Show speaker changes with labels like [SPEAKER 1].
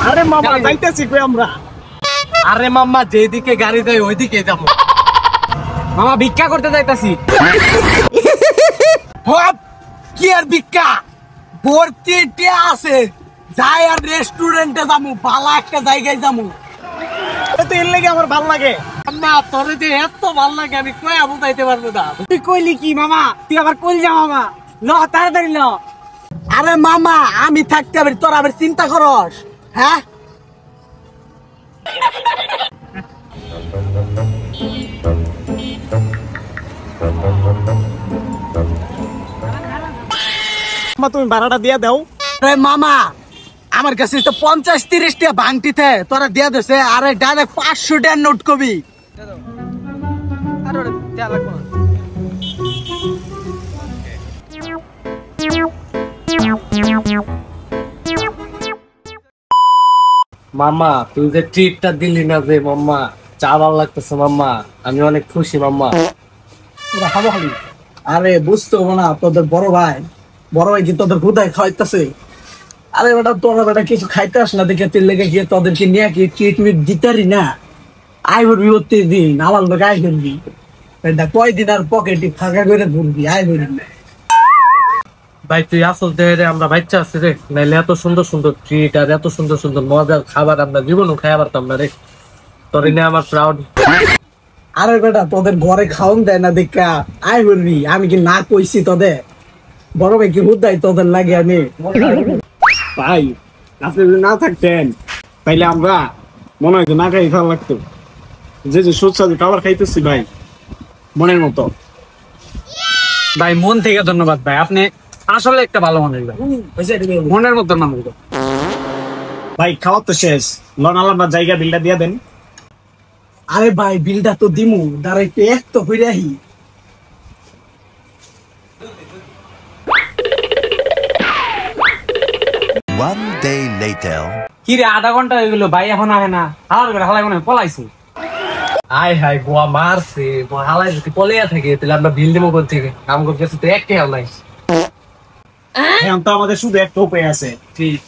[SPEAKER 1] আরে মামা যাইতেছি কই আমরা?
[SPEAKER 2] আরে মাম্মা যেদিকে গাড়ি যায় ওইদিকে যাবো। মামা ভিক্ষা করতে যাইতাছি।
[SPEAKER 1] কি আর ভিক্ষা ভর্তি আছে, যাই আর রেস্টুরেন্টে যাবো, ভালো একটা জায়গায় যাবো। তো এর লাগে আমার ভাল লাগে।
[SPEAKER 2] মাম্মা তোর যে এত ভাল লাগে আমি কয়া বুঝাইতে পারবো না।
[SPEAKER 1] তুই কইলি কি মামা? তুই আবার কইল যা মামা, ল তাড়াতাড়ি ল। আরে মামা আমি থাকতে পারি, তোর আবার চিন্তা করস? হ্যাঁ তুমি ভাড়াটা দিয়া দাও। আরে মামা আমার কাছে তো 50-30 টাকা ভাঙতিতে তোরা দিয়া দেছে, আরে ডাইরেক্ট 500 টাকার নোট কবি।
[SPEAKER 2] মাম্মা তুই যে ট্রিটটা দিলি না যে মাম্মা, চা ভালো লাগতেছে মাম্মা, আমি অনেক খুশি মাম্মা।
[SPEAKER 1] আরে বুঝতে হবো না, তোদের বড় ভাই কি তোদের হুদায় খাওয়াইতেছে? আরে বেটা তোরা বেটা কিছু খাইতে আস না দেখে তেল লেগে গিয়ে তোদেরকে নিয়ে কি ট্রিটমেন্ট দিতারি না। আই ভরবি প্রত্যেকদিন, আমার লোক আয় করবি, কয়দিন আর পকেটে ফাঁকা করে ঘুরবি, আয় করবি।
[SPEAKER 2] ভাই তুই আসল দেহে আমরা বাচ্চা আছি রে, নাইলে এত সুন্দর সুন্দর ট্রিট আর এত সুন্দর সুন্দর মজার খাবার আমরা জীবনও খাইয়া পারতাম না রে। তোর নিয়ে আমার প্রাউড।
[SPEAKER 1] আরে বেটা তোদের ঘরে খাওয়ান দেয় না দেখা আয় করবি, আমি কি না কইছি তোদের? বড় ভাই কি হুদাই তোদের লাগে? আমি ভাই আপনি যদি না থাকতেন তাইলে আমরা মনে হয় না খাই খাওয়া লাগতো। যে সুস্বাদু খাবার খাইতেছি ভাই মনের মতো।
[SPEAKER 2] ভাই মন থেকে ধন্যবাদ ভাই, আপনি আসলে একটা ভালো মানুষ ভাই, মনের মতো মানুষ।
[SPEAKER 1] ভাই খাওয়া তো শেষ, লন আলাদা জায়গা বিলটা দিয়া দেন। আরে ভাই বিলটা তো দিমু, দাঁড়াইতে এক তো হইরে আহি।
[SPEAKER 3] One day later.
[SPEAKER 2] কি রে আধা ঘন্টা হয়ে গেল ভাই এখন আহে না? হালার করে হালাই মনে পলাইছে। আয় হাই গোয়া মারছে, হালাই যদি পলাইয়া থাকে তাহলে আমরা বিল দেবো কোন থেকে? কাম করতেছে তো এক টাকাও নাই।
[SPEAKER 1] এখন তো আমাদের শুধু একটা উপায় আছে।
[SPEAKER 2] ঠিক